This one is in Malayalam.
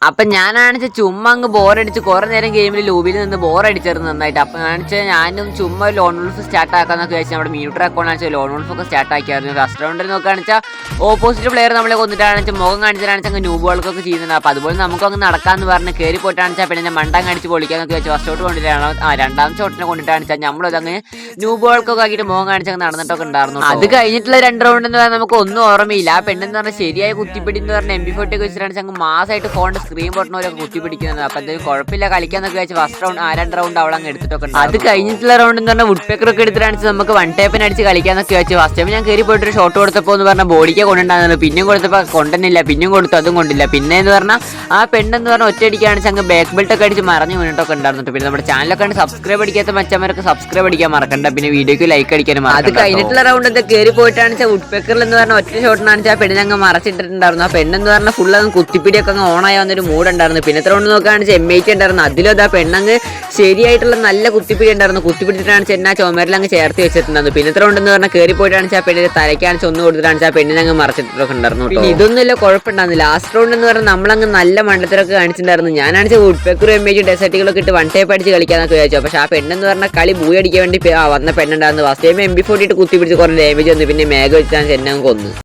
അപ്പൊ ഞാനാണെന്ന് ചുമ്മാ അങ്ങ് ബോറടിച്ച് കുറെ നേരം ഗെയിമിൽ ലൂബിയിൽ നിന്ന് ബോറടിച്ചായിരുന്നു നന്നായിട്ട്. അപ്പൊ ഞാനും ചുമ്മാ ലോൺ വോൾഫ് സ്റ്റാർട്ട് ആക്കാന്നൊക്കെ വെച്ചാൽ നമ്മുടെ മ്യൂട്ടർ അക്കൗണ്ട് ലോൺ വോൾഫ് ഒക്കെ സ്റ്റാർട്ട് ആക്കിയായിരുന്നു. ഫസ്റ്റ് റൗണ്ടിൽ നോക്കുകയാണെന്ന് വെച്ചാൽ ഓപ്പോസിറ്റ് പ്ലെയർ നമ്മളെ കൊന്നിട്ടാണെന്ന് മുഖം കാണിച്ചിട്ടാണെന്ന് അങ്ങ് ന്യൂ ബോൾക്കൊക്കെ ചെയ്യുന്നുണ്ട്. അപ്പൊ അതുപോലെ നമുക്ക് അങ്ങ് നടക്കാന്ന് പറഞ്ഞ് കയറി പോയിട്ടാണെന്ന് പിന്നെ മണ്ടം കാണിച്ച് പൊളിക്കാന്നൊക്കെ വെച്ചാൽ ഫസ്റ്റ് ഷോട്ട് കൊണ്ടിട്ടാണ് രണ്ടാമത്തെ ഷോട്ടിനെ കൊണ്ടിട്ടാണെന്ന് വെച്ചാൽ നമ്മളത് അങ്ങ് ന്യൂ ബോൾക്കൊക്കെ ആക്കിയിട്ട് മുഖം കാണിച്ചങ്ങ് നടന്നിട്ടൊക്കെ ഉണ്ടായിരുന്നു. അത് കഴിഞ്ഞിട്ടുള്ള 2 റൗണ്ട് എന്ന് പറഞ്ഞാൽ നമുക്ക് ഒന്നും ഓർമ്മയില്ല. ആ പെണ്ണെന്ന് പറഞ്ഞാൽ ശരിയായ കുത്തിപ്പിടി എന്ന് പറഞ്ഞാൽ MP40 ഒക്കെ വെച്ചിട്ടാണ് അങ്ങ് മാസമായിട്ട് ഫോണിന്റെ സ്ക്രീൻ പൊട്ടണവരൊക്കെ കുത്തിപ്പിടിക്കുന്നത്. അപ്പൊ എന്തെങ്കിലും കുഴപ്പമില്ല കളിക്കാന്നൊക്കെ വെച്ച് ഫസ്റ്റ് റൗണ്ട് 2 റൗണ്ട് അവൾ അങ്ങ് എടുത്തിട്ടൊക്കെ ഉണ്ട്. അത് കഴിഞ്ഞിട്ടുള്ള റൗണ്ട് എന്ന് പറഞ്ഞാൽ വുഡ് പേക്കർ ഒക്കെ എടുത്തിട്ടാണ് നമുക്ക് വൺ ടേപ്പിന് അടിച്ച് കളിക്കാന്നൊക്കെ വെച്ച് ഫസ്റ്റ് ടൈം ഞാൻ കയറി പോയിട്ട് ഒരു ഷോട്ട് കൊടുത്തപ്പോൾ എന്ന് പറഞ്ഞാൽ ബോഡിക്ക് കൊണ്ടുണ്ടാകുന്നത്. പിന്നെയും കൊടുത്തപ്പോൾ കൊണ്ടുന്നില്ല, പിന്നെയും കൊടുത്തു, അതും കൊണ്ടില്ല. പിന്നെ എന്ന് പറഞ്ഞാൽ ആ പെണ്ണെന്ന് പറഞ്ഞാൽ ഒറ്റയടിക്കാണ് അങ്ങ് ബാക്ക് ബെൽറ്റ് ഒക്കെ അടിച്ച് മറിഞ്ഞു വീണിട്ടൊക്കെ ഉണ്ടായിരുന്നിട്ട്. പിന്നെ നമ്മുടെ ചാനലൊക്കെ സബ്സ്ക്രൈബ് അടിക്കാത്ത മച്ചന്മാർക്ക് സബ്സ്ക്രൈബ് അടിക്കാൻ മറക്കണ്ട, പിന്നെ വീഡിയോക്ക് ലൈക്ക് അടിക്കാനും. അത് കഴിഞ്ഞിട്ടുള്ള റൗണ്ട് ഒക്കെ കയറി പോയിട്ടാണ് വുഡ് പേക്കറിൽ എന്ന് പറഞ്ഞാൽ ഒറ്റ ഷോട്ടിനാണ് ആ പെണ്ണിനെ അങ്ങ് മറച്ചിട്ടുണ്ടായിരുന്നു. ആ പെണ്ണെന്ന് പറഞ്ഞാൽ ഫുള്ള് അങ്ങ് കുത്തിപ്പിടിയൊക്കെ അങ്ങ് ഓണായി വന്നൊരു മൂഡ് ഉണ്ടായിരുന്നു. പിന്നെ റൗണ്ട് നോക്കുകയാണെങ്കിൽ M8 ഉണ്ടായിരുന്നു. അതിലും അതാ പെണ്ണങ്ങ് ശരിയായിട്ടുള്ള നല്ല കുത്തിപ്പിടി ഉണ്ടായിരുന്നു. കുത്തിപ്പിടിച്ചിട്ടാണ് ചെന്നാ ചുമരിലങ്ങ് ചേർത്ത് വെച്ചിട്ടുണ്ടായിരുന്നു. പിന്നെ റൗണ്ട് എന്ന് പറഞ്ഞാൽ കയറി പോയിട്ടാണ് ആ പെണ്ണിനെ തലയ്ക്കാണ് ഒന്ന് കൊടുത്തിട്ടാണ് ആ പെണ്ണിനെ അങ്ങ് മറച്ചിട്ടൊക്കെ ഉണ്ടായിരുന്നു. പിന്നെ ഇതൊന്നുമില്ല കുഴപ്പമുണ്ടായിരുന്നു. ലാസ്റ്റ് റൗണ്ട് എന്ന് പറഞ്ഞാൽ നമ്മളങ്ങ് നല്ല മണ്ടത്തിലൊക്കെ കാണിച്ചിട്ടുണ്ടായിരുന്നു. ഞാനാണെങ്കിൽ വുഡ് പേക്കറും M8 ഡെസേർട്ടുകളൊക്കെ ഇട്ട് വൺ ടേപ്പ് അടിച്ച് കളിക്കാന്നൊക്കെ വിചാരിച്ചു. പക്ഷെ ആ പെണ്ണെന്ന് പറഞ്ഞാൽ കളി ബൂയി അടിക്കാൻ വേണ്ടി വന്ന പെണ്ണുണ്ടായിരുന്നു. ഫസ്റ്റ് ടൈം MP40 ഇട്ട് കുത്തിപ്പിടിച്ച് കുറേ ഡാമേജ് വന്നു. പിന്നെ മേഘ വെച്ചാണ് ചെന്നങ്ങ് കൊന്നു.